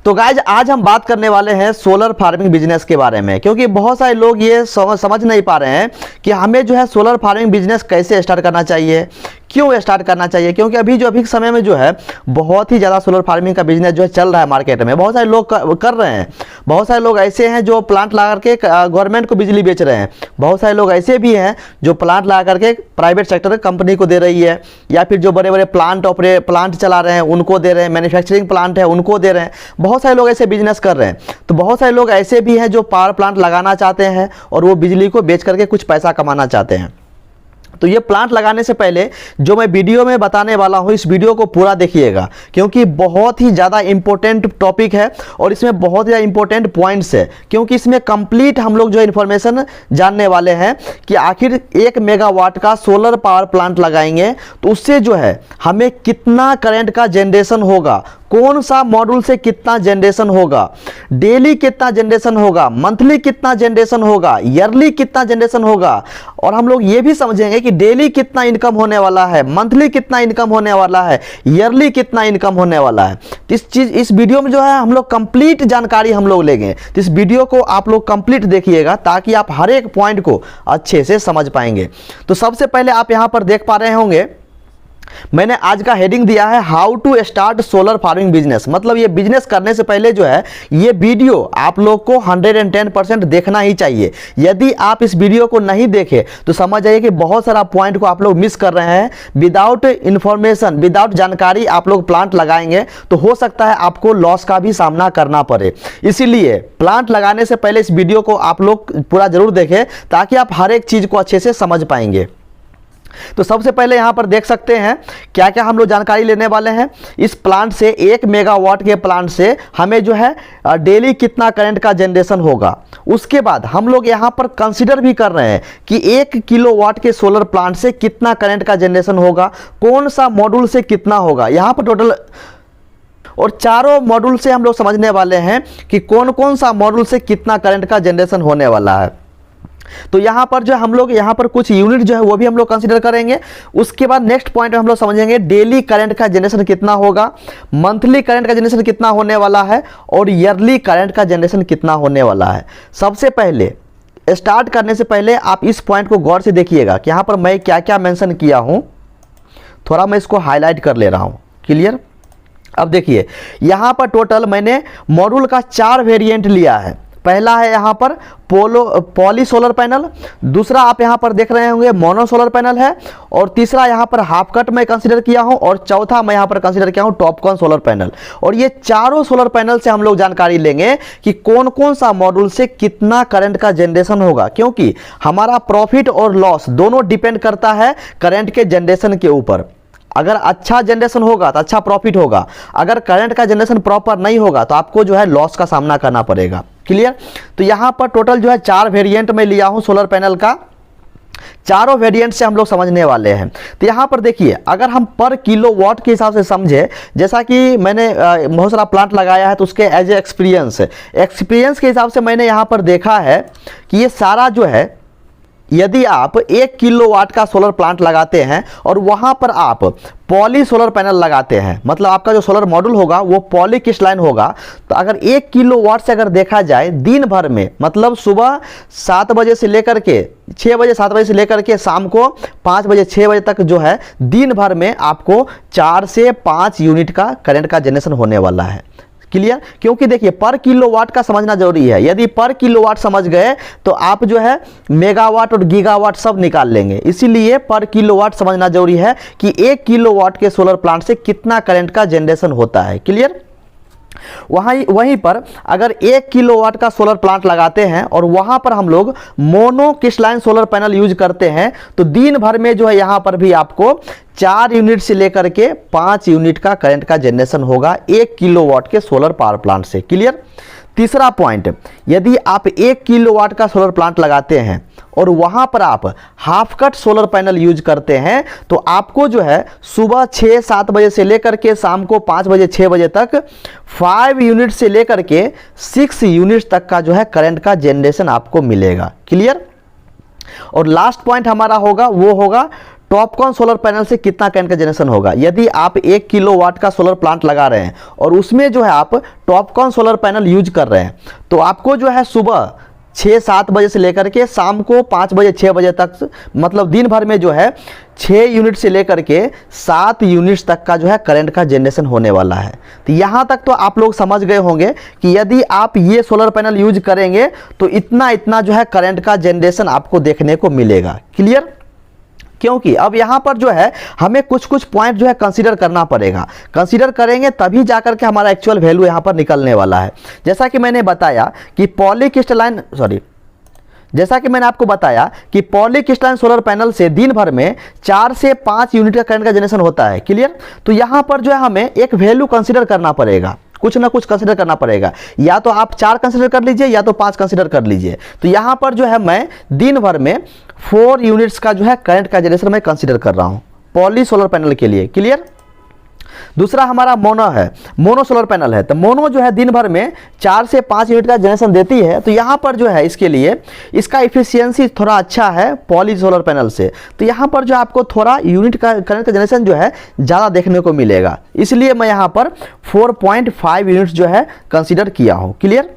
तो गाइज आज हम बात करने वाले हैं सोलर फार्मिंग बिजनेस के बारे में, क्योंकि बहुत सारे लोग ये समझ नहीं पा रहे हैं कि हमें जो है सोलर फार्मिंग बिजनेस कैसे स्टार्ट करना चाहिए, क्यों स्टार्ट करना चाहिए। क्योंकि अभी के समय में जो है बहुत ही ज़्यादा सोलर फार्मिंग का बिजनेस जो है चल रहा है मार्केट में, बहुत सारे लोग कर रहे हैं। बहुत सारे लोग ऐसे हैं जो प्लांट लगा करके गवर्नमेंट को बिजली बेच रहे हैं, बहुत सारे लोग ऐसे भी हैं जो प्लांट लगा करके प्राइवेट सेक्टर कंपनी को दे रही है, या फिर जो बड़े बड़े प्लांट चला रहे हैं उनको दे रहे हैं, मैन्युफैक्चरिंग प्लांट है उनको दे रहे हैं। बहुत सारे लोग ऐसे बिजनेस कर रहे हैं। तो बहुत सारे लोग ऐसे भी हैं जो पावर प्लांट लगाना चाहते हैं और वो बिजली को बेच करके कुछ पैसा कमाना चाहते हैं। तो ये प्लांट लगाने से पहले जो मैं वीडियो में बताने वाला हूँ, इस वीडियो को पूरा देखिएगा, क्योंकि बहुत ही ज़्यादा इंपॉर्टेंट टॉपिक है और इसमें बहुत ज़्यादा इंपॉर्टेंट पॉइंट्स है। क्योंकि इसमें कंप्लीट हम लोग जो इन्फॉर्मेशन जानने वाले हैं कि आखिर 1 मेगावाट का सोलर पावर प्लांट लगाएंगे तो उससे जो है हमें कितना करंट का जनरेशन होगा, कौन सा मॉड्यूल से कितना जनरेशन होगा, डेली कितना जनरेशन होगा, मंथली कितना जनरेशन होगा, ईयरली कितना जनरेशन होगा, और हम लोग ये भी समझेंगे कि डेली कितना इनकम होने वाला है, मंथली कितना इनकम होने वाला है, ईयरली कितना इनकम होने वाला है। तो इस वीडियो में जो है हम लोग कंप्लीट जानकारी हम लोग लेंगे। तो इस वीडियो को आप लोग कंप्लीट देखिएगा ताकि आप हर एक पॉइंट को अच्छे से समझ पाएंगे। तो सबसे पहले आप यहाँ पर देख पा रहे होंगे मैंने आज का हेडिंग दिया है how to start solar farming business. मतलब ये बिजनेस करने से पहले जो है ये वीडियो आप लोग को 110% देखना ही चाहिए। यदि आप इस वीडियो को नहीं देखें तो समझ जाइए कि बहुत सारा पॉइंट को आप लोग मिस कर रहे हैं। विदाउट इंफॉर्मेशन, विदाउट जानकारी आप लोग प्लांट लगाएंगे तो हो सकता है आपको लॉस का भी सामना करना पड़े। इसीलिए प्लांट लगाने से पहले इस वीडियो को आप लोग पूरा जरूर देखें ताकि आप हर एक चीज़ को अच्छे से समझ पाएंगे। तो सबसे पहले यहां पर देख सकते हैं क्या क्या हम लोग जानकारी लेने वाले हैं। इस प्लांट से 1 मेगावाट के प्लांट से हमें जो है डेली कितना करंट का जनरेशन होगा। उसके बाद हम लोग यहां पर कंसीडर भी कर रहे हैं कि 1 किलोवाट के सोलर प्लांट से कितना करंट का जनरेशन होगा, कौन सा मॉड्यूल से कितना होगा। यहां पर टोटल और चारों मॉड्यूल से हम लोग समझने वाले हैं कि कौन कौन सा मॉड्यूल से कितना करंट का जनरेशन होने वाला है। तो यहाँ पर जो हम लोग यहाँ पर कुछ यूनिट जो है वो भी हम लोग कंसीडर करेंगे। उसके बाद नेक्स्ट पॉइंट में हम लोग समझेंगे डेली करंट का जनरेशन कितना होगा, मंथली करंट का जनरेशन कितना होने वाला है और ईयरली करंट का जनरेशन कितना होने वाला है। सबसे पहले स्टार्ट करने से पहले आप इस पॉइंट को गौर से देखिएगा कि यहाँ पर मैं क्या क्या मेंशन किया हूँ। थोड़ा मैं इसको हाईलाइट कर ले रहा हूँ। क्लियर? अब देखिए यहाँ पर टोटल मैंने मॉड्यूल का 4 वेरिएंट लिया है। पहला है यहाँ पर पॉली सोलर पैनल, दूसरा आप यहाँ पर देख रहे होंगे मोनो सोलर पैनल है, और तीसरा यहाँ पर हाफ कट मैं कंसीडर किया हूँ, और चौथा मैं यहाँ पर कंसीडर किया हूँ टॉपकॉन सोलर पैनल। और ये चारों सोलर पैनल से हम लोग जानकारी लेंगे कि कौन कौन सा मॉड्यूल से कितना करंट का जनरेशन होगा, क्योंकि हमारा प्रॉफिट और लॉस दोनों डिपेंड करता है करंट के जनरेशन के ऊपर। अगर अच्छा जनरेशन होगा तो अच्छा प्रॉफिट होगा, अगर करंट का जनरेशन प्रॉपर नहीं होगा तो आपको जो है लॉस का सामना करना पड़ेगा। क्लियर? तो यहाँ पर टोटल जो है 4 वेरिएंट में लिया हूँ सोलर पैनल का। चारों वेरिएंट से हम लोग समझने वाले हैं। तो यहाँ पर देखिए अगर हम पर किलोवाट के हिसाब से समझे, जैसा कि मैंने बहुत सारा प्लांट लगाया है तो उसके एज ए एक्सपीरियंस के हिसाब से मैंने यहाँ पर देखा है कि ये सारा जो है यदि आप 1 किलोवाट का सोलर प्लांट लगाते हैं और वहां पर आप पॉली सोलर पैनल लगाते हैं, मतलब आपका जो सोलर मॉड्यूल होगा वो पॉली क्रिस्टलाइन होगा, तो अगर 1 किलोवाट से अगर देखा जाए दिन भर में, मतलब सुबह 7 बजे से लेकर के 6 बजे 7 बजे से लेकर के शाम को 5 बजे 6 बजे तक जो है दिन भर में आपको 4 से 5 यूनिट का करंट का जनरेशन होने वाला है। क्लियर? क्योंकि देखिए पर किलोवाट का समझना जरूरी है। यदि पर किलोवाट समझ गए तो आप जो है मेगावाट और गीगावाट सब निकाल लेंगे। इसीलिए पर किलोवाट समझना जरूरी है कि 1 किलोवाट के सोलर प्लांट से कितना करंट का जनरेशन होता है। क्लियर? वहीं पर अगर 1 किलोवाट का सोलर प्लांट लगाते हैं और वहां पर हम लोग mono crystalline solar panel use करते हैं तो दिन भर में जो है यहां पर भी आपको 4 यूनिट से लेकर के 5 यूनिट का करंट का जनरेशन होगा 1 किलोवाट के सोलर पावर प्लांट से। क्लियर? तीसरा पॉइंट, यदि आप 1 किलोवाट का सोलर प्लांट लगाते हैं और वहां पर आप half cut solar panel use करते हैं तो आपको जो है सुबह 6-7 बजे से लेकर के शाम को 5 बजे 6 बजे तक 5 यूनिट से लेकर के 6 यूनिट तक का जो है करंट का जनरेशन आपको मिलेगा। क्लियर? और लास्ट पॉइंट हमारा होगा वो होगा टॉपकॉन सोलर पैनल से कितना करंट का जनरेशन होगा। यदि आप 1 किलोवाट का सोलर प्लांट लगा रहे हैं और उसमें जो है आप टॉपकॉन सोलर पैनल यूज कर रहे हैं, तो आपको जो है सुबह 6-7 बजे से लेकर के शाम को 5 बजे 6 बजे तक, मतलब दिन भर में जो है 6 यूनिट से लेकर के 7 यूनिट्स तक का जो है करंट का जनरेशन होने वाला है। तो यहाँ तक तो आप लोग समझ गए होंगे कि यदि आप ये सोलर पैनल यूज करेंगे तो इतना इतना जो है करंट का जनरेशन आपको देखने को मिलेगा। क्लियर? क्योंकि अब यहाँ पर जो है हमें कुछ कुछ पॉइंट जो है कंसीडर करना पड़ेगा, कंसीडर करेंगे तभी जाकर के हमारा एक्चुअल वैल्यू यहाँ पर निकलने वाला है। जैसा कि मैंने बताया कि पॉलीक्रिस्टलाइन सोलर पैनल से दिन भर में 4 से 5 यूनिट का करंट का जनरेशन होता है। क्लियर? तो यहाँ पर जो है हमें एक वैल्यू कंसीडर करना पड़ेगा, कुछ ना कुछ कंसीडर करना पड़ेगा। या तो आप 4 कंसीडर कर लीजिए या तो 5 कंसीडर कर लीजिए। तो यहाँ पर जो है मैं दिन भर में 4 यूनिट्स का जो है करंट का जनरेशन मैं कंसीडर कर रहा हूँ पॉली सोलर पैनल के लिए। क्लियर? दूसरा हमारा मोनो सोलर पैनल है। तो मोनो जो है दिन भर में 4 से 5 यूनिट का जनरेशन देती है। तो यहाँ पर जो है इसके लिए इसका इफिशियंसी थोड़ा अच्छा है पॉली सोलर पैनल से। तो यहाँ पर जो आपको थोड़ा यूनिट का करंट का जनरेशन जो है ज़्यादा देखने को मिलेगा, इसलिए मैं यहाँ पर 4.5 यूनिट्स जो है कंसिडर किया हूँ। क्लियर?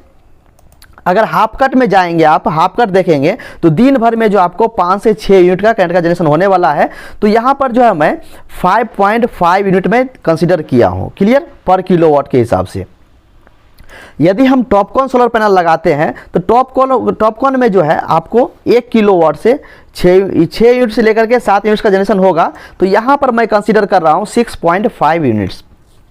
अगर हाफ कट में जाएंगे, आप हाफ कट देखेंगे तो दिन भर में जो आपको 5 से 6 यूनिट का करंट का जनरेशन होने वाला है। तो यहाँ पर जो है मैं 5.5 यूनिट में कंसीडर किया हूँ। क्लियर? पर किलोवाट के हिसाब से। यदि हम टॉपकॉन सोलर पैनल लगाते हैं तो टॉपकॉन में जो है आपको 1 किलोवाट से 6 यूनिट से लेकर के 7 यूनिट्स का जनरेशन होगा। तो यहाँ पर मैं कंसीडर कर रहा हूँ 6.5 यूनिट्स।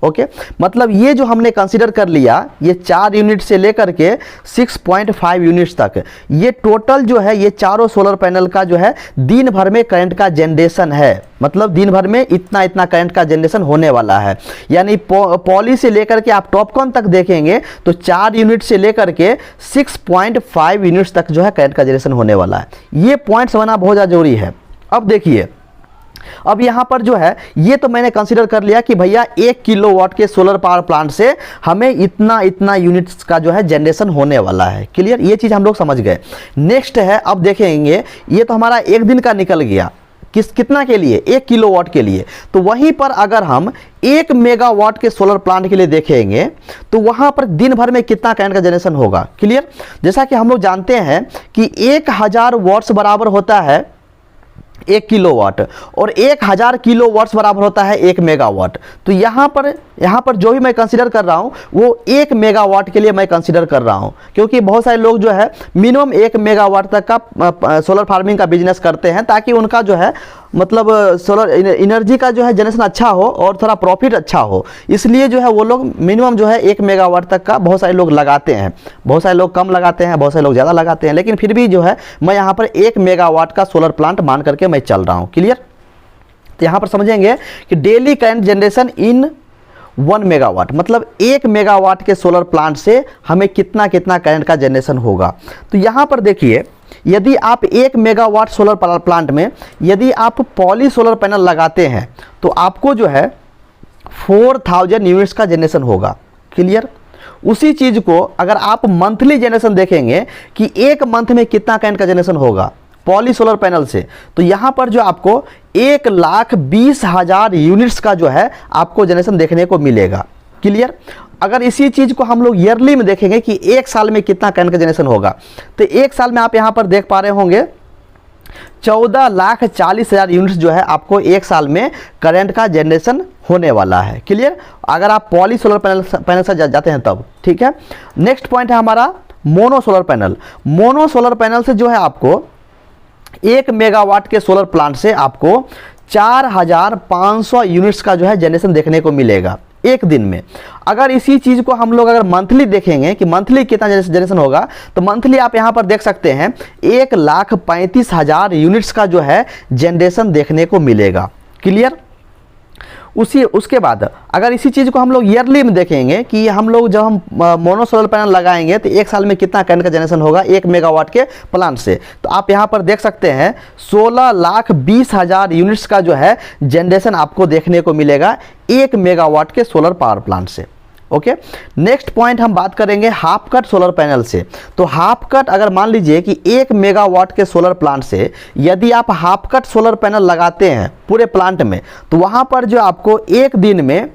ओके, मतलब ये जो हमने कंसीडर कर लिया, ये 4 यूनिट से लेकर के 6.5 यूनिट्स तक, ये टोटल जो है ये चारों सोलर पैनल का जो है दिन भर में करंट का जनरेशन है। मतलब दिन भर में इतना इतना करंट का जनरेशन होने वाला है। यानी पॉली से लेकर के आप टॉपकॉन तक देखेंगे तो 4 यूनिट से लेकर के 6.5 यूनिट्स तक जो है करंट का जनरेशन होने वाला है। ये पॉइंट समझना बहुत ज़्यादा जरूरी है। अब देखिए, अब यहाँ पर जो है ये तो मैंने कंसीडर कर लिया कि भैया 1 किलोवाट के सोलर पावर प्लांट से हमें इतना इतना यूनिट्स का जो है जनरेशन होने वाला है। क्लियर? ये चीज़ हम लोग समझ गए। नेक्स्ट है, अब देखेंगे ये तो हमारा एक दिन का निकल गया, कितना के लिए? 1 किलोवाट के लिए। तो वहीं पर अगर हम 1 मेगावाट के सोलर प्लांट के लिए देखेंगे तो वहाँ पर दिन भर में कितना करंट का जनरेशन होगा। क्लियर? जैसा कि हम लोग जानते हैं कि 1000 वॉट्स बराबर होता है 1 किलोवाट और 1000 किलोवाट्स बराबर होता है 1 मेगावाट। तो यहाँ पर जो भी मैं कंसीडर कर रहा हूँ वो 1 मेगावाट के लिए मैं कंसीडर कर रहा हूँ, क्योंकि बहुत सारे लोग जो है मिनिमम 1 मेगावाट तक का सोलर फार्मिंग का बिजनेस करते हैं, ताकि उनका जो है मतलब सोलर एनर्जी का जो है जनरेशन अच्छा हो और थोड़ा प्रॉफिट अच्छा हो। इसलिए जो है वो लोग मिनिमम जो है 1 मेगावाट तक का बहुत सारे लोग लगाते हैं। बहुत सारे लोग कम लगाते हैं, बहुत सारे लोग ज़्यादा लगाते हैं, लेकिन फिर भी जो है मैं यहाँ पर 1 मेगावाट का सोलर प्लांट मान करके मैं चल रहा हूँ। क्लियर? तो यहाँ पर समझेंगे कि daily current generation in 1 megawatt, मतलब 1 मेगावाट के सोलर प्लांट से हमें कितना कितना करंट का जनरेशन होगा। तो यहाँ पर देखिए, यदि आप 1 मेगावाट सोलर प्लांट में यदि आप पॉली सोलर पैनल लगाते हैं तो आपको जो है 4000 यूनिट्स का जनरेशन होगा। क्लियर? उसी चीज़ को अगर आप मंथली जनरेशन देखेंगे कि 1 मंथ में कितना करंट का जनरेशन होगा पॉली सोलर पैनल से, तो यहाँ पर जो आपको 1,20,000 यूनिट्स का जो है आपको जनरेशन देखने को मिलेगा। क्लियर? अगर इसी चीज़ को हम लोग ईयरली में देखेंगे कि 1 साल में कितना करंट का जनरेशन होगा, तो 1 साल में आप यहाँ पर देख पा रहे होंगे 14,40,000 यूनिट्स जो है आपको 1 साल में करंट का जनरेशन होने वाला है। क्लियर? अगर आप पॉली सोलर पैनल से जाते हैं तब। ठीक है? नेक्स्ट पॉइंट है हमारा mono solar panel. Mono solar panel से जो है आपको 1 मेगावाट के सोलर प्लांट से आपको 4,500 यूनिट्स का जो है जनरेशन देखने को मिलेगा एक दिन में। अगर इसी चीज़ को हम लोग अगर मंथली देखेंगे कि मंथली कितना जनरेशन होगा, तो मंथली आप यहाँ पर देख सकते हैं 1,35,000 यूनिट्स का जो है जनरेशन देखने को मिलेगा। क्लियर? उसके बाद अगर इसी चीज़ को हम लोग ईयरली में देखेंगे कि हम लोग जब हम मोनो सोलर पैनल लगाएंगे तो 1 साल में कितना करंट का जनरेशन होगा 1 मेगावाट के प्लांट से, तो आप यहाँ पर देख सकते हैं 16,20,000 यूनिट्स का जो है जनरेशन आपको देखने को मिलेगा 1 मेगावाट के सोलर पावर प्लांट से। ओके। नेक्स्ट पॉइंट हम बात करेंगे हाफ कट सोलर पैनल से। तो हाफ कट, अगर मान लीजिए कि 1 मेगावाट के सोलर प्लांट से यदि आप हाफ कट सोलर पैनल लगाते हैं पूरे प्लांट में, तो वहाँ पर जो आपको एक दिन में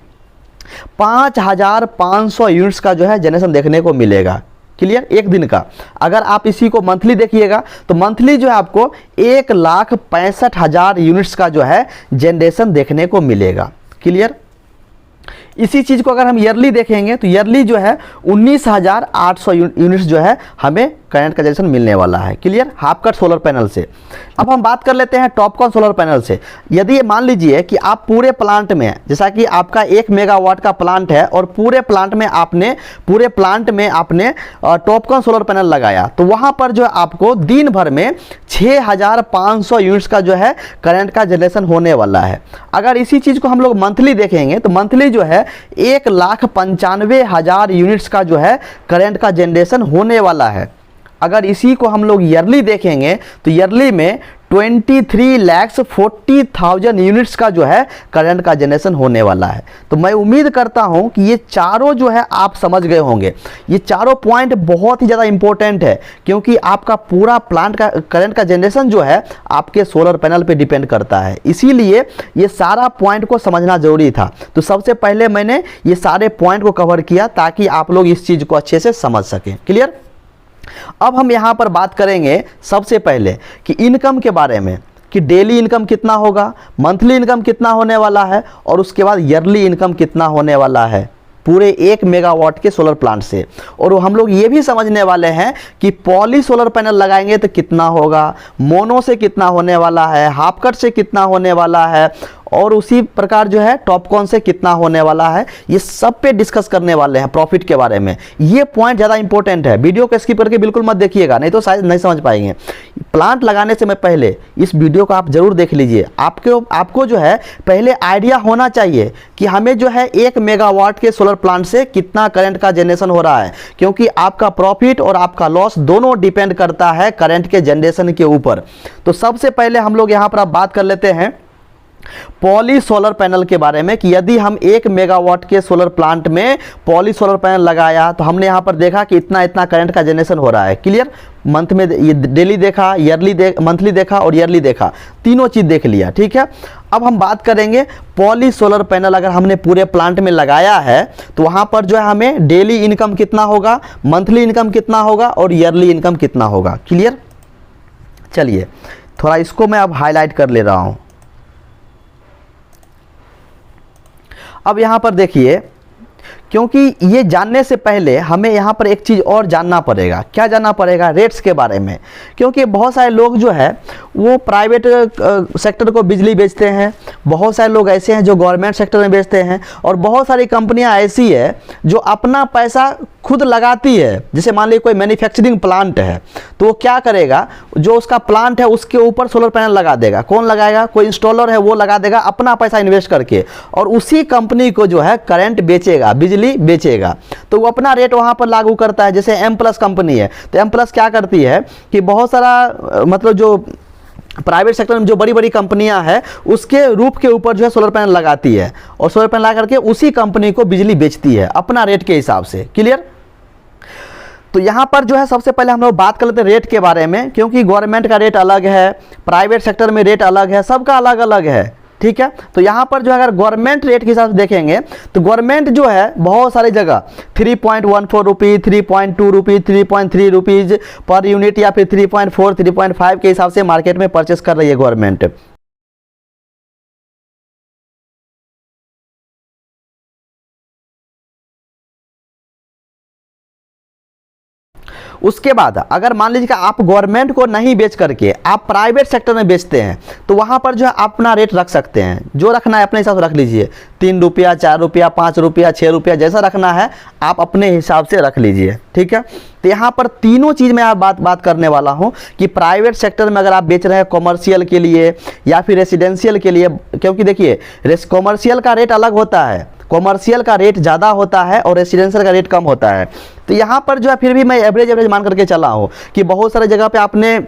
5500 यूनिट्स का जो है जनरेशन देखने को मिलेगा। क्लियर? एक दिन का। अगर आप इसी को मंथली देखिएगा तो मंथली जो है आपको 1,65,000 यूनिट्स का जो है जनरेशन देखने को मिलेगा। क्लियर? इसी चीज़ को अगर हम ईयरली देखेंगे तो ईयरली जो है 19,800 यूनिट्स जो है हमें करंट का जनरेशन मिलने वाला है। Clear? Half cut solar panel से। अब हम बात कर लेते हैं टॉपकॉन सोलर पैनल से। यदि मान लीजिए कि आप पूरे प्लांट में, जैसा कि आपका 1 मेगावाट का प्लांट है और पूरे प्लांट में आपने टॉपकॉन सोलर पैनल लगाया, तो वहाँ पर जो है आपको दिन भर में 6,500 यूनिट्स का जो है करंट का जनरेशन होने वाला है। अगर इसी चीज़ को हम लोग मंथली देखेंगे तो मंथली जो है 1,95,000 यूनिट्स का जो है करंट का जनरेशन होने वाला है। अगर इसी को हम लोग ईयरली देखेंगे तो ईयरली में 23,40,000 यूनिट्स का जो है करंट का जनरेशन होने वाला है। तो मैं उम्मीद करता हूं कि ये चारों जो है आप समझ गए होंगे। ये चारों पॉइंट बहुत ही ज़्यादा इंपॉर्टेंट है, क्योंकि आपका पूरा प्लांट का करंट का जनरेशन जो है आपके सोलर पैनल पे डिपेंड करता है। इसीलिए ये सारा पॉइंट को समझना जरूरी था। तो सबसे पहले मैंने ये सारे पॉइंट को कवर किया ताकि आप लोग इस चीज़ को अच्छे से समझ सकें। क्लियर? अब हम यहां पर बात करेंगे सबसे पहले कि इनकम के बारे में, कि डेली इनकम कितना होगा, मंथली इनकम कितना होने वाला है, और उसके बाद ईयरली इनकम कितना होने वाला है पूरे 1 मेगावाट के सोलर प्लांट से। और हम लोग ये भी समझने वाले हैं कि पॉली सोलर पैनल लगाएंगे तो कितना होगा, मोनो से कितना होने वाला है, हाफ कट से कितना होने वाला है, और उसी प्रकार जो है टॉपकॉन से कितना होने वाला है। ये सब पे डिस्कस करने वाले हैं प्रॉफिट के बारे में। ये पॉइंट ज़्यादा इंपॉर्टेंट है, वीडियो को स्किप करके बिल्कुल मत देखिएगा, नहीं तो शायद नहीं समझ पाएंगे। प्लांट लगाने से मैं पहले इस वीडियो को आप जरूर देख लीजिए। आपको जो है पहले आइडिया होना चाहिए कि हमें जो है 1 मेगावाट के सोलर प्लांट से कितना करंट का जनरेशन हो रहा है, क्योंकि आपका प्रॉफिट और आपका लॉस दोनों डिपेंड करता है करंट के जनरेशन के ऊपर। तो सबसे पहले हम लोग यहाँ पर आप बात कर लेते हैं पॉली सोलर पैनल के बारे में, कि यदि हम 1 मेगावाट के सोलर प्लांट में पॉली सोलर पैनल लगाया तो हमने यहाँ पर देखा कि इतना करंट का जनरेशन हो रहा है। क्लियर? मंथ में ये डेली देखा, मंथली देखा और ईयरली देखा, तीनों चीज़ देख लिया। ठीक है? अब हम बात करेंगे पॉली सोलर पैनल अगर हमने पूरे प्लांट में लगाया है तो वहाँ पर जो है हमें डेली इनकम कितना होगा, मंथली इनकम कितना होगा और ईयरली इनकम कितना होगा। क्लियर? चलिए थोड़ा इसको मैं अब हाईलाइट कर ले रहा हूँ। अब यहाँ पर देखिए, क्योंकि ये जानने से पहले हमें यहाँ पर एक चीज़ और जानना पड़ेगा। क्या जानना पड़ेगा? रेट्स के बारे में। क्योंकि बहुत सारे लोग जो है वो प्राइवेट सेक्टर को बिजली बेचते हैं, बहुत सारे लोग ऐसे हैं जो गवर्नमेंट सेक्टर में बेचते हैं, और बहुत सारी कंपनियां ऐसी है जो अपना पैसा खुद लगाती है। जैसे मान लीजिए कोई मैन्युफैक्चरिंग प्लांट है तो वो क्या करेगा, जो उसका प्लांट है उसके ऊपर सोलर पैनल लगा देगा। कौन लगाएगा? कोई इंस्टॉलर है, वो लगा देगा अपना पैसा इन्वेस्ट करके, और उसी कंपनी को जो है करंट बेचेगा, बिजली बेचेगा। तो वो अपना रेट वहाँ पर लागू करता है। जैसे एम प्लस कंपनी है तो एम प्लस क्या करती है कि बहुत सारा मतलब जो प्राइवेट सेक्टर में जो बड़ी बड़ी कंपनियां हैं उसके रूफ के ऊपर जो है सोलर पैनल लगाती है, और सोलर पैनल लगा करके उसी कंपनी को बिजली बेचती है अपना रेट के हिसाब से। क्लियर? तो यहाँ पर जो है सबसे पहले हम लोग बात कर लेते हैं रेट के बारे में, क्योंकि गवर्नमेंट का रेट अलग है, प्राइवेट सेक्टर में रेट अलग है, सबका अलग अलग है। ठीक है? तो यहाँ पर जो है अगर गवर्नमेंट रेट के हिसाब से देखेंगे तो गवर्नमेंट जो है बहुत सारी जगह 3.14 rupees, 3.2 rupees, 3.3 rupees per unit या फिर 3.4, 3.5 के हिसाब से मार्केट में परचेस कर रही है गवर्नमेंट। उसके बाद अगर मान लीजिए कि आप गवर्नमेंट को नहीं बेच करके आप प्राइवेट सेक्टर में बेचते हैं तो वहाँ पर जो है आप अपना रेट रख सकते हैं, जो रखना है अपने हिसाब से रख लीजिए। 3 रुपया, 4 रुपया, 5 रुपया, 6 रुपया, जैसा रखना है आप अपने हिसाब से रख लीजिए। ठीक है? तो यहाँ पर तीनों चीज़ में आप बात करने वाला हूँ कि प्राइवेट सेक्टर में अगर आप बेच रहे हैं कॉमर्शियल के लिए या फिर रेसिडेंशियल के लिए, क्योंकि देखिए कॉमर्शियल का रेट अलग होता है, कॉमर्शियल का रेट ज़्यादा होता है और रेसिडेंशियल का रेट कम होता है। तो यहाँ पर जो है फिर भी मैं एवरेज मान करके चला हूँ कि बहुत सारे जगह पे आपने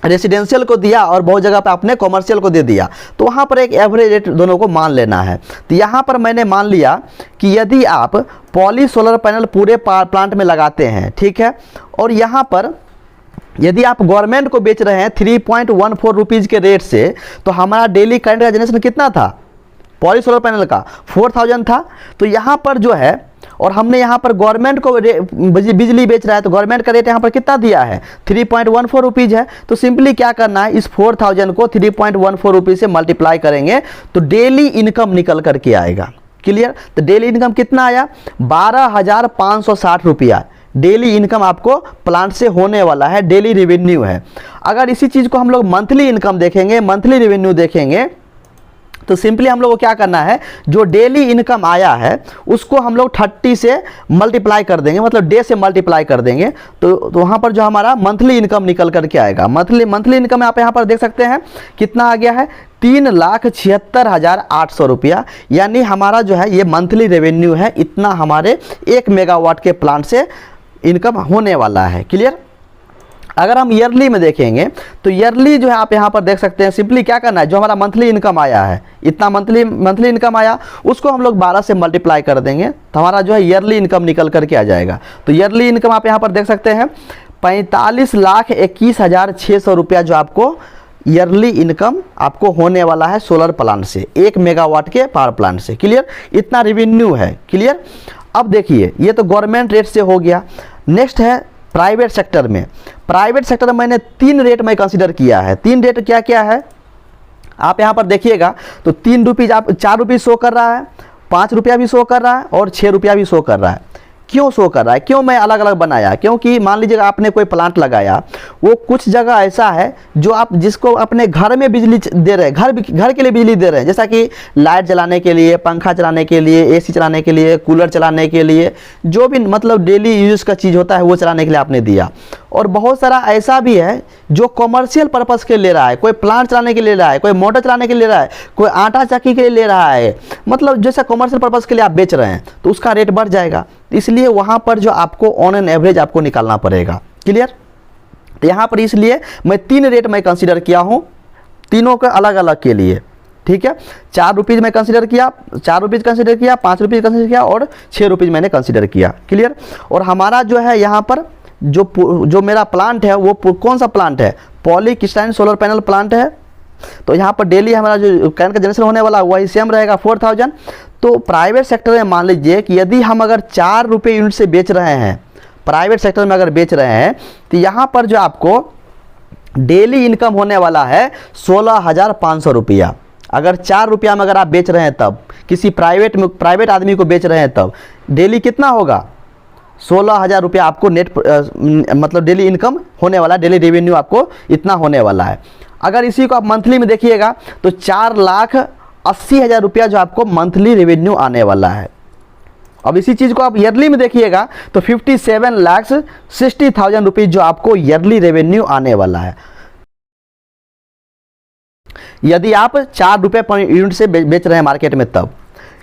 रेसिडेंशियल को दिया और बहुत जगह पे आपने कॉमर्शियल को दे दिया, तो वहाँ पर एक एवरेज रेट दोनों को मान लेना है। तो यहाँ पर मैंने मान लिया कि यदि आप पॉली सोलर पैनल पूरे प्लांट में लगाते हैं, ठीक है, और यहाँ पर यदि आप गवर्नमेंट को बेच रहे हैं 3.14 रुपीज़ के रेट से, तो हमारा डेली करंट का जनरेशन कितना था पॉली सोलर पैनल का 4000 था। तो यहाँ पर जो है, और हमने यहाँ पर गवर्नमेंट को बिजली बेच रहा है, तो गवर्नमेंट का रेट यहाँ पर कितना दिया है 3.14 रुपीज़ है। तो सिंपली क्या करना है, इस 4000 को 3.14 रुपीज़ से मल्टीप्लाई करेंगे तो डेली इनकम निकल करके आएगा। क्लियर? तो डेली इनकम कितना आया 12,560 रुपया डेली इनकम आपको प्लांट से होने वाला है, डेली रेवेन्यू है। अगर इसी चीज़ को हम लोग मंथली इनकम देखेंगे, मंथली रेवेन्यू देखेंगे, तो सिंपली हम लोग को क्या करना है, जो डेली इनकम आया है उसको हम लोग 30 से मल्टीप्लाई कर देंगे, मतलब डे से मल्टीप्लाई कर देंगे, तो वहाँ पर जो हमारा मंथली इनकम निकल करके आएगा। मंथली इनकम आप यहाँ पर देख सकते हैं कितना आ गया है 3,76,800 रुपया, यानी हमारा जो है ये मंथली रेवेन्यू है, इतना हमारे 1 मेगावाट के प्लांट से इनकम होने वाला है। क्लियर? अगर हम ईयरली में देखेंगे तो ईयरली जो है आप यहाँ पर देख सकते हैं, सिंपली क्या करना है, जो हमारा मंथली इनकम आया है, इतना मंथली इनकम आया, उसको हम लोग 12 से मल्टीप्लाई कर देंगे तो हमारा जो है ईयरली इनकम निकल करके आ जाएगा। तो ईयरली इनकम आप यहाँ पर देख सकते हैं 45,21,600 रुपया जो आपको ईयरली इनकम आपको होने वाला है सोलर प्लांट से, 1 मेगावाट के पावर प्लांट से। क्लियर? इतना रेवेन्यू है। क्लियर? अब देखिए, ये तो गवर्नमेंट रेट से हो गया। नेक्स्ट है प्राइवेट सेक्टर में। प्राइवेट सेक्टर में मैंने 3 रेट में कंसीडर किया है। 3 रेट क्या क्या है आप यहाँ पर देखिएगा, तो 3 रुपीज़ आप 4 रुपीज़ शो कर रहा है, 5 रुपया भी शो कर रहा है और 6 रुपया भी शो कर रहा है। क्यों शो कर रहा है, क्यों मैं अलग अलग बनाया, क्योंकि मान लीजिएगा आपने कोई प्लांट लगाया, वो कुछ जगह ऐसा है जो आप जिसको अपने घर में बिजली दे रहे हैं, घर के लिए बिजली दे रहे हैं, जैसा कि लाइट जलाने के लिए, पंखा चलाने के लिए, एसी चलाने के लिए, कूलर चलाने के लिए, जो भी मतलब डेली यूज़ का चीज़ होता है वो चलाने के लिए आपने दिया। और बहुत सारा ऐसा भी है जो कॉमर्शियल पर्पज़ के ले रहा है, कोई प्लांट चलाने के लिए ले रहा है, कोई मोटर चलाने के लिए ले रहा है, कोई आटा चक्की के लिए ले रहा है, मतलब जैसा कॉमर्शियल पर्पज़ के लिए आप बेच रहे हैं, तो उसका रेट बढ़ जाएगा। इसलिए वहाँ पर जो आपको ऑन एन एवरेज आपको निकालना पड़ेगा। क्लियर? तो यहाँ पर इसलिए मैं 3 रेट में कंसीडर किया हूँ, तीनों का अलग अलग के लिए। ठीक है, 4 रुपीज़ में कंसीडर किया, 4 रुपीज़ कंसीडर किया, 5 रुपीज़ कंसीडर किया और 6 रुपीज़ मैंने कंसीडर किया। क्लियर? और हमारा जो है यहाँ पर जो मेरा प्लांट है वो कौन सा प्लांट है, पॉलीक्रिस्टलाइन सोलर पैनल प्लांट है। तो यहाँ पर डेली हमारा जो करंट का जनरेशन होने वाला वही सेम रहेगा 4000। तो प्राइवेट सेक्टर में मान लीजिए कि यदि हम अगर 4 रुपये यूनिट से बेच रहे हैं, प्राइवेट सेक्टर में अगर बेच रहे हैं, तो यहाँ पर जो आपको डेली इनकम होने वाला है 16,500 रुपया। अगर 4 रुपया में अगर आप बेच रहे हैं, तब किसी प्राइवेट आदमी को बेच रहे हैं, तब डेली कितना होगा 16,000 रुपया आपको नेट मतलब डेली इनकम होने वाला है, डेली रेवेन्यू आपको इतना होने वाला है। अगर इसी को आप मंथली में देखिएगा तो 4,80,000 रुपया जो आपको मंथली रेवेन्यू आने वाला है। अब इसी चीज़ को आप ईयरली में देखिएगा तो 57,60,000 रुपये जो आपको ईयरली रेवेन्यू आने वाला है, यदि आप 4 रुपये पर यूनिट से बेच रहे हैं मार्केट में तब।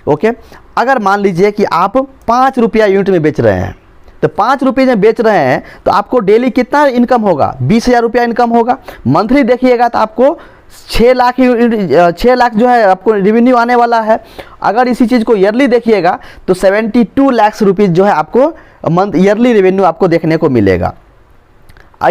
ओके, अगर मान लीजिए कि आप 5 रुपया यूनिट में बेच रहे हैं, तो 5 रुपये में बेच रहे हैं तो आपको डेली कितना इनकम होगा 20,000 रुपया इनकम होगा। मंथली देखिएगा तो आपको 6 लाख जो है आपको रेवेन्यू आने वाला है। अगर इसी चीज़ को ईयरली देखिएगा तो 72 लाख रुपीज़ जो है आपको ईयरली रेवेन्यू आपको देखने को मिलेगा।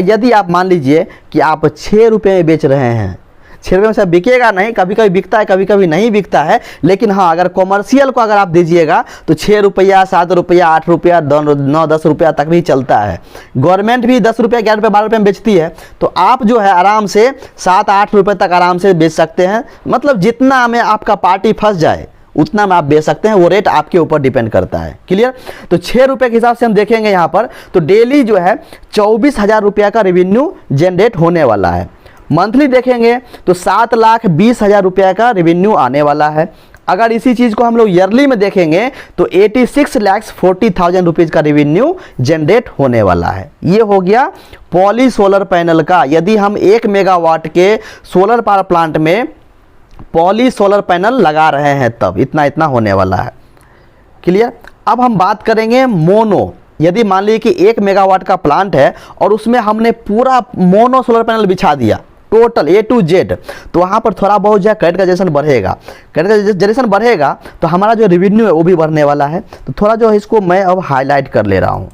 यदि आप मान लीजिए कि आप 6 रुपये में बेच रहे हैं, 6 रुपये में सब बिकेगा नहीं, कभी कभी बिकता है, कभी कभी नहीं बिकता है, लेकिन हाँ अगर कॉमर्शियल को अगर आप दीजिएगा तो 6 रुपया, 7 रुपया, 8 रुपया, 9-10 रुपया तक भी चलता है। गवर्नमेंट भी 10 रुपया, 11 रुपया, 12 रुपये में बेचती है, तो आप जो है आराम से 7-8 रुपये तक आराम से बेच सकते हैं। मतलब जितना में आपका पार्टी फंस जाए उतना में आप बेच सकते हैं, वो रेट आपके ऊपर डिपेंड करता है। क्लियर? तो 6 रुपये के हिसाब से हम देखेंगे यहाँ पर तो डेली जो है 24,000 रुपया का रेवेन्यू जनरेट होने वाला है। मंथली देखेंगे तो 7,20,000 रुपया का रेवेन्यू आने वाला है। अगर इसी चीज़ को हम लोग ईयरली में देखेंगे तो 86,40,000 रुपीज़ का रेवेन्यू जनरेट होने वाला है। ये हो गया पॉली सोलर पैनल का। यदि हम 1 मेगावाट के सोलर पावर प्लांट में पॉली सोलर पैनल लगा रहे हैं तब इतना होने वाला है। क्लियर? अब हम बात करेंगे मोनो। यदि मान लीजिए कि 1 मेगावाट का प्लांट है और उसमें हमने पूरा मोनो सोलर पैनल बिछा दिया टोटल A to Z, तो वहाँ पर थोड़ा बहुत जो है करंट का जनरेशन बढ़ेगा। करंट का जनरेशन बढ़ेगा तो हमारा जो रेवेन्यू है वो भी बढ़ने वाला है। तो थोड़ा जो है इसको मैं अब हाईलाइट कर ले रहा हूँ।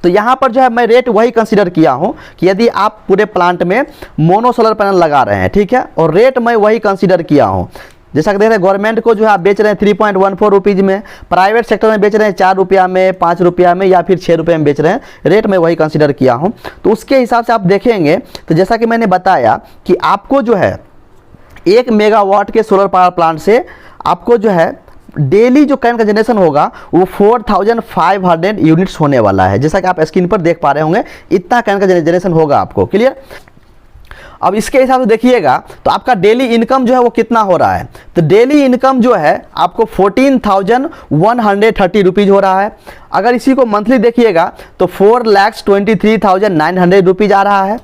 तो यहाँ पर जो है मैं रेट वही कंसीडर किया हूँ कि यदि आप पूरे प्लांट में मोनो सोलर पैनल लगा रहे हैं, ठीक है, और रेट मैं वही कंसीडर किया हूँ। जैसा कि देख रहे हैं गवर्नमेंट को जो है आप बेच रहे हैं 3.14 रुपीज़ में, प्राइवेट सेक्टर में बेच रहे हैं 4 रुपया में, 5 रुपया में या फिर 6 रुपये में बेच रहे हैं। रेट मैं वही कंसीडर किया हूँ। तो उसके हिसाब से आप देखेंगे तो जैसा कि मैंने बताया कि आपको जो है 1 मेगावाट के सोलर पावर प्लांट से आपको जो है डेली जो करंट का जनरेशन होगा वो 4500 यूनिट्स होने वाला है। जैसा कि आप स्क्रीन पर देख पा रहे होंगे, इतना करंट का जनरेशन होगा आपको। क्लियर? अब इसके हिसाब से देखिएगा तो आपका डेली इनकम जो है वो कितना हो रहा है। तो डेली इनकम जो है आपको 14,130 रुपीज़ हो रहा है। अगर इसी को मंथली देखिएगा तो 4,23,900 रुपीज़ आ रहा है।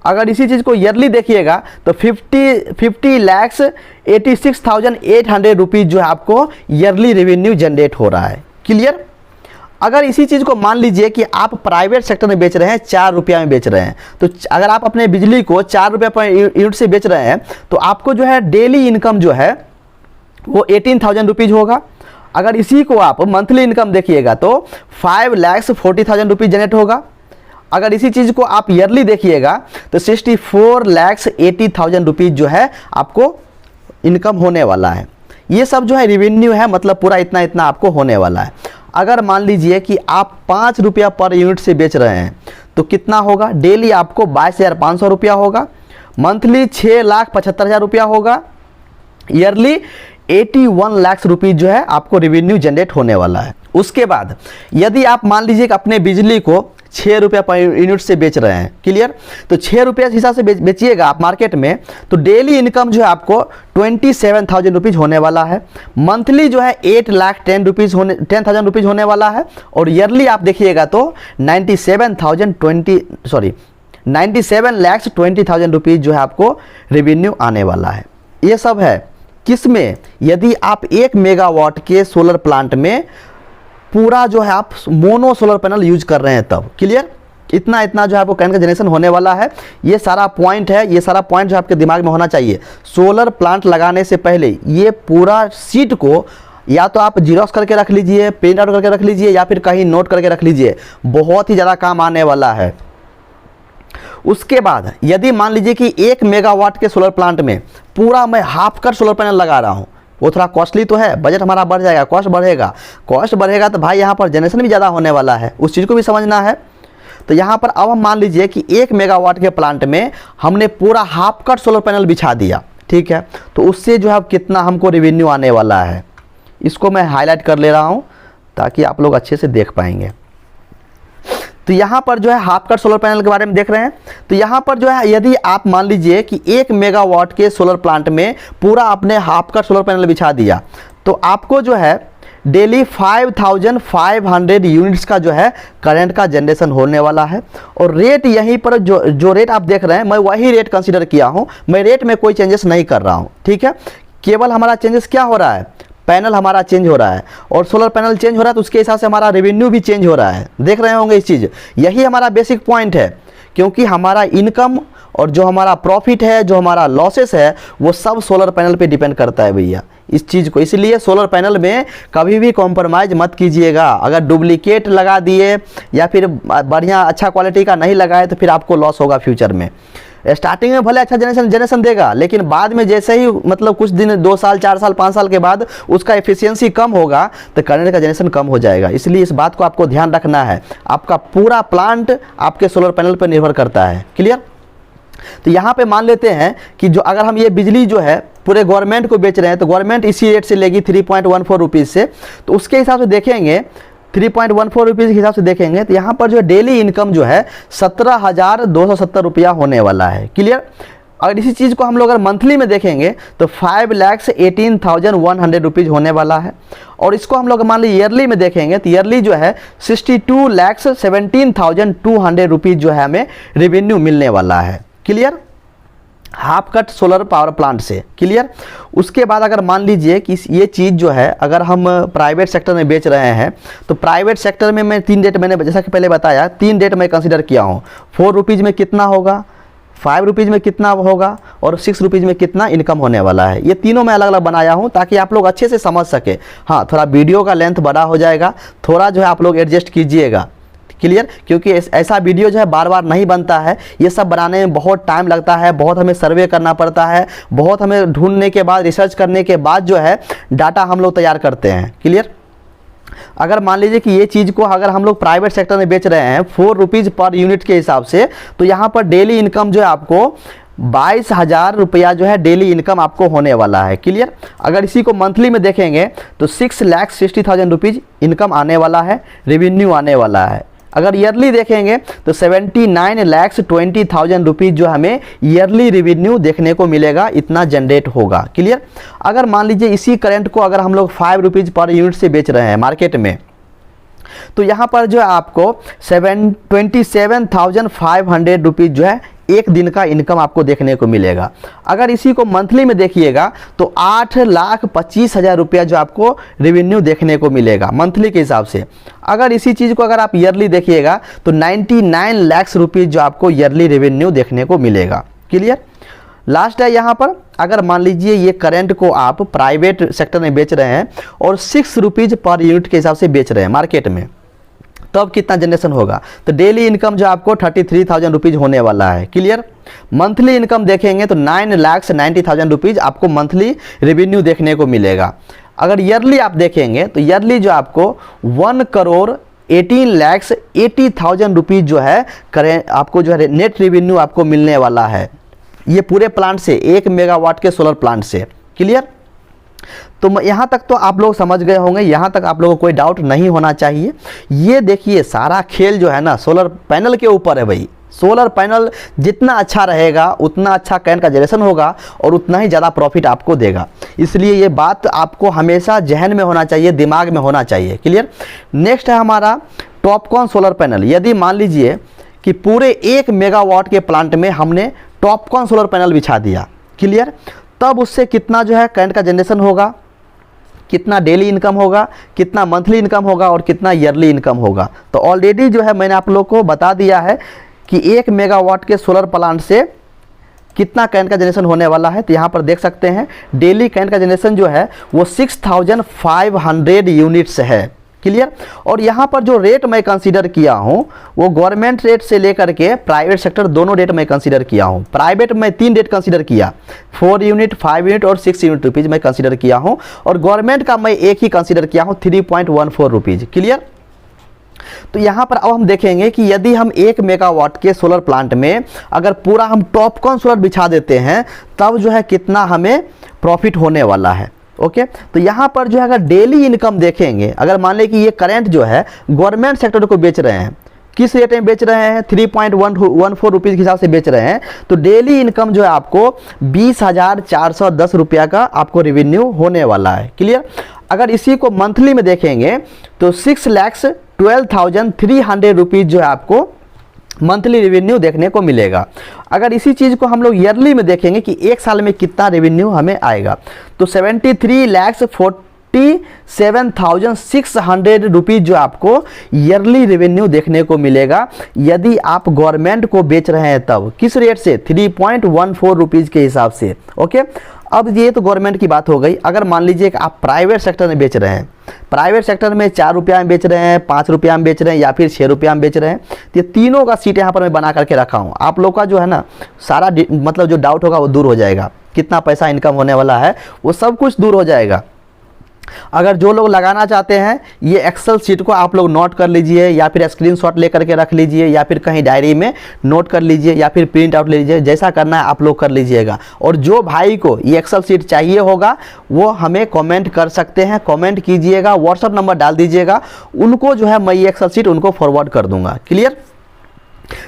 अगर इसी चीज़ को ईयरली देखिएगा तो 50,86,800 रुपीज़ जो है आपको ईयरली रेवेन्यू जनरेट हो रहा है। क्लियर? अगर इसी चीज़ को मान लीजिए कि आप प्राइवेट सेक्टर में बेच रहे हैं 4 रुपया में बेच रहे हैं, तो अगर आप अपने बिजली को 4 रुपये पर यूनिट से बेच रहे हैं तो आपको जो है डेली इनकम जो है वो 18,000 रुपीज़ होगा। अगर इसी को आप मंथली इनकम देखिएगा तो 5,40,000 रुपीज़ जनरेट होगा। अगर इसी चीज़ को आप ईयरली देखिएगा तो 64,80,000 रुपीज़ जो है आपको इनकम होने वाला है। ये सब जो है रेवेन्यू है, मतलब पूरा इतना इतना आपको होने वाला है। अगर मान लीजिए कि आप 5 रुपया पर यूनिट से बेच रहे हैं तो कितना होगा? डेली आपको 22,500 रुपया होगा, मंथली 6,75,000 रुपया होगा, ईयरली 81 लाख रुपीज़ जो है आपको रेवेन्यू जनरेट होने वाला है। उसके बाद यदि आप मान लीजिए कि अपने बिजली को 6 रुपया पर यूनिट से बेच रहे हैं, क्लियर, तो 6 रुपये के हिसाब से बेचिएगा आप मार्केट में तो डेली इनकम जो है आपको 27,000 रुपीज़ होने वाला है। मंथली जो है 8,10,000 रुपीज़ होने वाला है। और ईयरली आप देखिएगा तो 97,20,000 रुपीज़ जो है आपको रेवेन्यू आने वाला है। ये सब है किस में? यदि आप 1 मेगावाट के सोलर प्लांट में पूरा जो है आप मोनो सोलर पैनल यूज कर रहे हैं तब। क्लियर? इतना इतना जो है आपको करंट का जनरेशन होने वाला है। ये सारा पॉइंट है, ये सारा पॉइंट जो आपके दिमाग में होना चाहिए। सोलर प्लांट लगाने से पहले ये पूरा शीट को या तो आप जीरोक्स करके रख लीजिए, प्रिंट आउट करके रख लीजिए या फिर कहीं नोट करके रख लीजिए, बहुत ही ज़्यादा काम आने वाला है। उसके बाद यदि मान लीजिए कि 1 मेगावाट के सोलर प्लांट में पूरा मैं हाफ कट सोलर पैनल लगा रहा हूँ, वो थोड़ा कॉस्टली तो है, बजट हमारा बढ़ जाएगा, कॉस्ट बढ़ेगा तो भाई यहाँ पर जनरेशन भी ज़्यादा होने वाला है, उस चीज़ को भी समझना है। तो यहाँ पर अब हम मान लीजिए कि 1 मेगावाट के प्लांट में हमने पूरा हाफ कट सोलर पैनल बिछा दिया, ठीक है, तो उससे जो है कितना हमको रेवेन्यू आने वाला है, इसको मैं हाईलाइट कर ले रहा हूँ ताकि आप लोग अच्छे से देख पाएंगे। तो यहाँ पर जो है हाफ कट सोलर पैनल के बारे में देख रहे हैं। तो यहाँ पर जो है यदि आप मान लीजिए कि 1 मेगावाट के सोलर प्लांट में पूरा आपने हाफ कट सोलर पैनल बिछा दिया तो आपको जो है डेली 5,500 यूनिट्स का जो है करंट का जनरेशन होने वाला है। और रेट यहीं पर जो रेट आप देख रहे हैं मैं वही रेट कंसीडर किया हूँ, मैं रेट में कोई चेंजेस नहीं कर रहा हूँ, ठीक है। केवल हमारा चेंजेस क्या हो रहा है, पैनल हमारा चेंज हो रहा है और सोलर पैनल चेंज हो रहा है तो उसके हिसाब से हमारा रेवेन्यू भी चेंज हो रहा है। देख रहे होंगे इस चीज़, यही हमारा बेसिक पॉइंट है, क्योंकि हमारा इनकम और जो हमारा प्रॉफिट है, जो हमारा लॉसेस है, वो सब सोलर पैनल पे डिपेंड करता है भैया इस चीज़ को। इसलिए सोलर पैनल में कभी भी कॉम्प्रोमाइज़ मत कीजिएगा। अगर डुप्लीकेट लगा दिए या फिर बढ़िया अच्छा क्वालिटी का नहीं लगाए तो फिर आपको लॉस होगा फ्यूचर में। स्टार्टिंग में भले अच्छा जनरेशन देगा, लेकिन बाद में जैसे ही मतलब कुछ दिन 2 साल 4 साल 5 साल के बाद उसका एफिशिएंसी कम होगा तो करंट का जनरेशन कम हो जाएगा। इसलिए इस बात को आपको ध्यान रखना है। आपका पूरा प्लांट आपके सोलर पैनल पर निर्भर करता है। क्लियर? तो यहाँ पे मान लेते हैं कि जो अगर हम ये बिजली जो है पूरे गवर्नमेंट को बेच रहे हैं तो गवर्नमेंट इसी रेट से लेगी 3.14 रुपीज़ से, तो उसके हिसाब से देखेंगे 3.14 रुपीज़ के हिसाब से देखेंगे तो यहाँ पर जो डेली इनकम जो है 17,270 रुपया होने वाला है। क्लियर? अगर इसी चीज़ को हम लोग अगर मंथली में देखेंगे तो 5,18,100 रुपीज़ होने वाला है। और इसको हम लोग मान लीजिए ईयरली में देखेंगे तो ईयरली जो है 62,17,200 रुपीज़ जो है हमें रेवेन्यू मिलने वाला है। Clear? Half cut solar power plant से। क्लियर। उसके बाद अगर मान लीजिए कि ये चीज़ जो है अगर हम प्राइवेट सेक्टर में बेच रहे हैं तो प्राइवेट सेक्टर में मैं 3 रेट मैंने जैसा कि पहले बताया 3 रेट मैं कंसीडर किया हूँ। 4 रुपीज़ में कितना होगा, 5 रुपीज़ में कितना होगा और 6 रुपीज़ में कितना इनकम होने वाला है। ये तीनों मैं अलग अलग बनाया हूँ ताकि आप लोग अच्छे से समझ सके। हाँ, थोड़ा वीडियो का लेंथ बड़ा हो जाएगा, थोड़ा जो है आप लोग एडजस्ट कीजिएगा। क्लियर। क्योंकि ऐसा वीडियो जो है बार बार नहीं बनता है, ये सब बनाने में बहुत टाइम लगता है, बहुत हमें सर्वे करना पड़ता है, बहुत हमें ढूंढने के बाद रिसर्च करने के बाद जो है डाटा हम लोग तैयार करते हैं। क्लियर। अगर मान लीजिए कि ये चीज़ को अगर हम लोग प्राइवेट सेक्टर में बेच रहे हैं 4 रुपीज़ पर यूनिट के हिसाब से, तो यहाँ पर डेली इनकम जो है आपको 22,000 रुपया जो है डेली इनकम आपको होने वाला है। क्लियर। अगर इसी को मंथली में देखेंगे तो 6,60,000 रुपीज़ इनकम आने वाला है, रेवेन्यू आने वाला है। अगर ईयरली देखेंगे तो 79,20,000 रुपीज़ जो हमें ईयरली रेवेन्यू देखने को मिलेगा, इतना जनरेट होगा। क्लियर। अगर मान लीजिए इसी करंट को अगर हम लोग 5 रुपीज़ पर यूनिट से बेच रहे हैं मार्केट में, तो यहाँ पर जो है आपको 27,500 रुपीज़ जो है एक दिन का इनकम आपको देखने को मिलेगा। अगर इसी को मंथली में देखिएगा तो 8,25,000 रुपया जो आपको रेवेन्यू देखने को मिलेगा मंथली के हिसाब से। अगर इसी चीज़ को अगर आप ईयरली देखिएगा तो 99 लाख रुपीज़ जो आपको ईयरली रेवेन्यू देखने को मिलेगा। क्लियर। लास्ट है यहाँ पर, अगर मान लीजिए ये करंट को आप प्राइवेट सेक्टर में बेच रहे हैं और 6 रुपीज़ पर यूनिट के हिसाब से बेच रहे हैं मार्केट में, तब कितना जनरेशन होगा। तो डेली इनकम जो आपको 33,000 रुपीज़ होने वाला है। क्लियर। मंथली इनकम देखेंगे तो 9,90,000 रुपीज़ आपको मंथली रेवेन्यू देखने को मिलेगा। अगर ईयरली आप देखेंगे तो ईयरली जो आपको 1,18,80,000 रुपीज़ जो है करें आपको जो है नेट रेवेन्यू आपको मिलने वाला है, ये पूरे प्लांट से, 1 मेगावाट के सोलर प्लांट से। क्लियर। तो यहाँ तक तो आप लोग समझ गए होंगे, यहाँ तक आप लोगों को कोई डाउट नहीं होना चाहिए। ये देखिए सारा खेल जो है ना सोलर पैनल के ऊपर है भाई। सोलर पैनल जितना अच्छा रहेगा उतना अच्छा करंट का जनरेशन होगा और उतना ही ज़्यादा प्रॉफिट आपको देगा। इसलिए ये बात आपको हमेशा जहन में होना चाहिए, दिमाग में होना चाहिए। क्लियर। नेक्स्ट है हमारा टॉपकॉन सोलर पैनल। यदि मान लीजिए कि पूरे 1 मेगावाट के प्लांट में हमने टॉपकॉन सोलर पैनल बिछा दिया। क्लियर। तब उससे कितना जो है करंट का जनरेशन होगा, कितना डेली इनकम होगा, कितना मंथली इनकम होगा और कितना ईयरली इनकम होगा। तो ऑलरेडी जो है मैंने आप लोग को बता दिया है कि 1 मेगावाट के सोलर प्लांट से कितना करंट का जनरेशन होने वाला है। तो यहाँ पर देख सकते हैं डेली करंट का जनरेशन जो है वो 6,500 यूनिट्स है। क्लियर। और यहाँ पर जो रेट मैं कंसीडर किया हूँ वो गवर्नमेंट रेट से लेकर के प्राइवेट सेक्टर दोनों रेट मैं कंसीडर किया हूँ। प्राइवेट में 3 रेट कंसीडर किया, 4 यूनिट, 5 यूनिट और 6 यूनिट रुपीज़ मैं कंसीडर किया हूँ, और गवर्नमेंट का मैं एक ही कंसीडर किया हूँ 3.14 रुपीज़। क्लियर। तो यहाँ पर अब हम देखेंगे कि यदि हम 1 मेगावाट के सोलर प्लांट में अगर पूरा हम टॉपकॉन सोलर बिछा देते हैं तब जो है कितना हमें प्रॉफिट होने वाला है। ओके। तो यहाँ पर जो है अगर डेली इनकम देखेंगे, अगर मान लें कि ये करंट जो है गवर्नमेंट सेक्टर को बेच रहे हैं, किस रेट में बेच रहे हैं, 3.14 रुपीज़ के हिसाब से बेच रहे हैं, तो डेली इनकम जो है आपको 20,410 रुपया का आपको रेवेन्यू होने वाला है। क्लियर। अगर इसी को मंथली में देखेंगे तो 6,12,300 रुपीज़ जो है आपको मंथली रेवेन्यू देखने को मिलेगा। अगर इसी चीज़ को हम लोग ईयरली में देखेंगे कि एक साल में कितना रेवेन्यू हमें आएगा, तो 73,47,600 रुपीज़ जो आपको ईयरली रेवेन्यू देखने को मिलेगा यदि आप गवर्नमेंट को बेच रहे हैं। तब किस रेट से, 3.14 रुपीज़ के हिसाब से। ओके। अब ये तो गवर्नमेंट की बात हो गई। अगर मान लीजिए कि आप प्राइवेट सेक्टर में बेच रहे हैं, प्राइवेट सेक्टर में 4 रुपया में बेच रहे हैं, 5 रुपया में बेच रहे हैं या फिर 6 रुपया में बेच रहे हैं, तो ये तीनों का सीट यहाँ पर मैं बना करके रखा हूँ। आप लोग का जो है ना सारा मतलब जो डाउट होगा वो दूर हो जाएगा, कितना पैसा इनकम होने वाला है वो सब कुछ दूर हो जाएगा। अगर जो लोग लगाना चाहते हैं ये एक्सेल शीट को आप लोग नोट कर लीजिए या फिर स्क्रीनशॉट ले करके रख लीजिए या फिर कहीं डायरी में नोट कर लीजिए या फिर प्रिंट आउट ले लीजिए, जैसा करना है आप लोग कर लीजिएगा। और जो भाई को ये एक्सेल शीट चाहिए होगा वो हमें कमेंट कर सकते हैं, कमेंट कीजिएगा, व्हाट्सअप नंबर डाल दीजिएगा, उनको जो है मैं ये एक्सेल शीट उनको फॉरवर्ड कर दूंगा। क्लियर।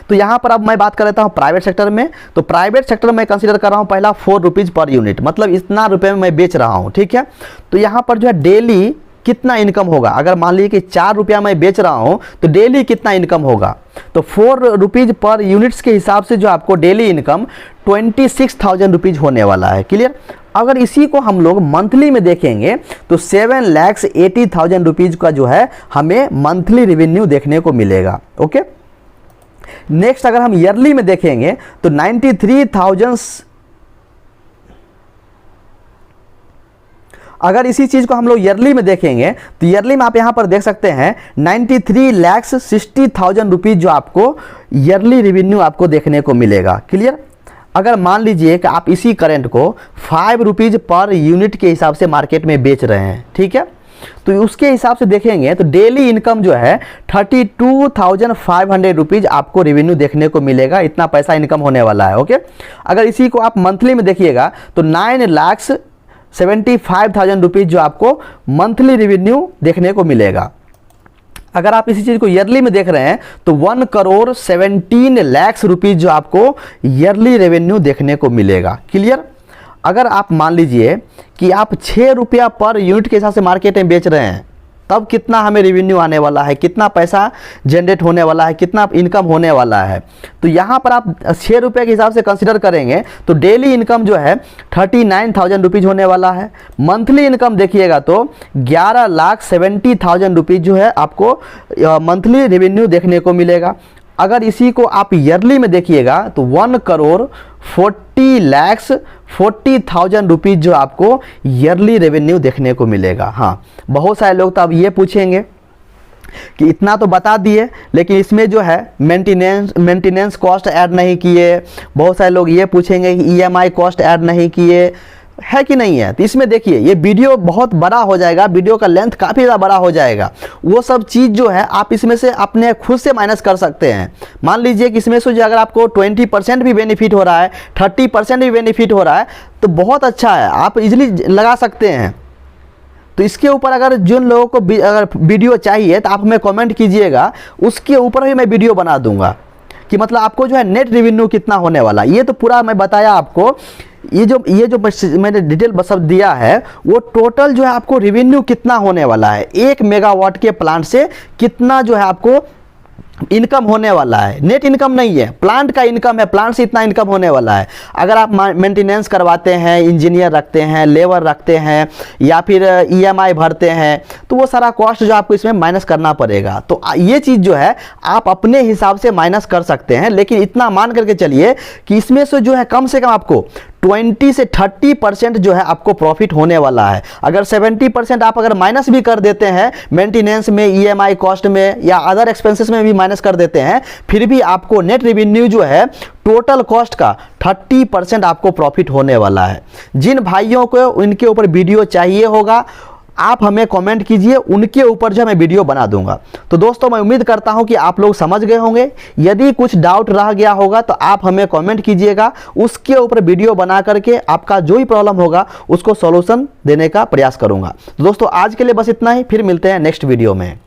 तो यहाँ पर अब मैं बात कर लेता हूँ प्राइवेट सेक्टर में। तो प्राइवेट सेक्टर में कंसीडर कर रहा हूँ पहला 4 रुपीज़ पर यूनिट, मतलब इतना रुपए में मैं बेच रहा हूँ। ठीक है। तो यहाँ पर जो है डेली कितना इनकम होगा। अगर मान लीजिए कि 4 रुपया मैं बेच रहा हूँ तो डेली कितना इनकम होगा, तो 4 रुपीज़ पर यूनिट्स के हिसाब से जो आपको डेली इनकम 26,000 रुपीज़ होने वाला है। क्लियर। अगर इसी को हम लोग मंथली में देखेंगे तो 7,80,000 रुपीज़ का जो है हमें मंथली रेवेन्यू देखने को मिलेगा। ओके। नेक्स्ट अगर हम ईयरली में देखेंगे तो 93,000, अगर इसी चीज़ को हम लोग ईयरली में देखेंगे तो ईयरली में आप यहाँ पर देख सकते हैं 93,60,000 रुपीज़ जो आपको ईयरली रेवेन्यू आपको देखने को मिलेगा। क्लियर। अगर मान लीजिए कि आप इसी करंट को 5 रुपीज़ पर यूनिट के हिसाब से मार्केट में बेच रहे हैं, ठीक है, तो उसके हिसाब से देखेंगे तो डेली इनकम जो है 32,500 रुपीज़ आपको रेवेन्यू देखने को मिलेगा। इतना पैसा इनकम होने वाला है। ओके। अगर इसी को आप मंथली में देखिएगा तो 9,75,000 रुपीज़ जो आपको मंथली रेवेन्यू देखने को मिलेगा। अगर आप इसी चीज़ को ईयरली में देख रहे हैं तो 1,17,00,000 रुपीज़ जो आपको ईयरली रेवेन्यू देखने को मिलेगा। क्लियर। अगर आप मान लीजिए कि आप 6 रुपया पर यूनिट के हिसाब से मार्केट में बेच रहे हैं, तब कितना हमें रेवेन्यू आने वाला है, कितना पैसा जनरेट होने वाला है, कितना इनकम होने वाला है। तो यहाँ पर आप 6 रुपये के हिसाब से कंसिडर करेंगे तो डेली इनकम जो है 39,000 रुपीज़ होने वाला है। मंथली इनकम देखिएगा तो 11,70,000 रुपीज़ जो है आपको मंथली रेवेन्यू देखने को मिलेगा। अगर इसी को आप ईयरली में देखिएगा तो 1,40,40,000 रुपीज़ जो आपको ईयरली रेवेन्यू देखने को मिलेगा। हाँ, बहुत सारे लोग तो अब ये पूछेंगे कि इतना तो बता दिए लेकिन इसमें जो है मेंटेनेंस कॉस्ट ऐड नहीं किए। बहुत सारे लोग ये पूछेंगे कि EMI कॉस्ट ऐड नहीं किए, है कि नहीं है। तो इसमें देखिए ये वीडियो बहुत बड़ा हो जाएगा, वीडियो का लेंथ काफ़ी ज़्यादा बड़ा हो जाएगा। वो सब चीज़ जो है आप इसमें से अपने खुद से माइनस कर सकते हैं। मान लीजिए कि इसमें से जो अगर आपको 20% भी बेनिफिट हो रहा है, 30% भी बेनिफिट हो रहा है तो बहुत अच्छा है, आप इजीली लगा सकते हैं। तो इसके ऊपर अगर जिन लोगों को अगर वीडियो चाहिए तो आप हमें कमेंट कीजिएगा, उसके ऊपर ही मैं वीडियो बना दूंगा कि मतलब आपको जो है नेट रेवेन्यू कितना होने वाला। ये तो पूरा मैं बताया आपको, ये जो मैंने डिटेल सब दिया है वो टोटल जो है आपको रेवेन्यू कितना होने वाला है, 1 मेगावाट के प्लांट से कितना जो है आपको इनकम होने वाला है। नेट इनकम नहीं है, प्लांट का इनकम है, प्लांट से इतना इनकम होने वाला है। अगर आप मेंटेनेंस करवाते हैं, इंजीनियर रखते हैं, लेबर रखते हैं या फिर EMI भरते हैं तो वो सारा कॉस्ट जो आपको इसमें माइनस करना पड़ेगा। तो ये चीज़ जो है आप अपने हिसाब से माइनस कर सकते हैं, लेकिन इतना मान करके चलिए कि इसमें से जो है कम से कम आपको 20 से 30% जो है आपको प्रॉफिट होने वाला है। अगर 70% आप अगर माइनस भी कर देते हैं मेंटेनेंस में, EMI कॉस्ट में या अदर एक्सपेंसेस में भी माइनस कर देते हैं, फिर भी आपको नेट रेवेन्यू जो है टोटल कॉस्ट का 30% आपको प्रॉफिट होने वाला है। जिन भाइयों को उनके ऊपर वीडियो चाहिए होगा आप हमें कमेंट कीजिए, उनके ऊपर जो मैं वीडियो बना दूंगा। तो दोस्तों मैं उम्मीद करता हूं कि आप लोग समझ गए होंगे। यदि कुछ डाउट रह गया होगा तो आप हमें कमेंट कीजिएगा, उसके ऊपर वीडियो बना करके आपका जो भी प्रॉब्लम होगा उसको सॉल्यूशन देने का प्रयास करूंगा। तो दोस्तों आज के लिए बस इतना ही, फिर मिलते हैं नेक्स्ट वीडियो में।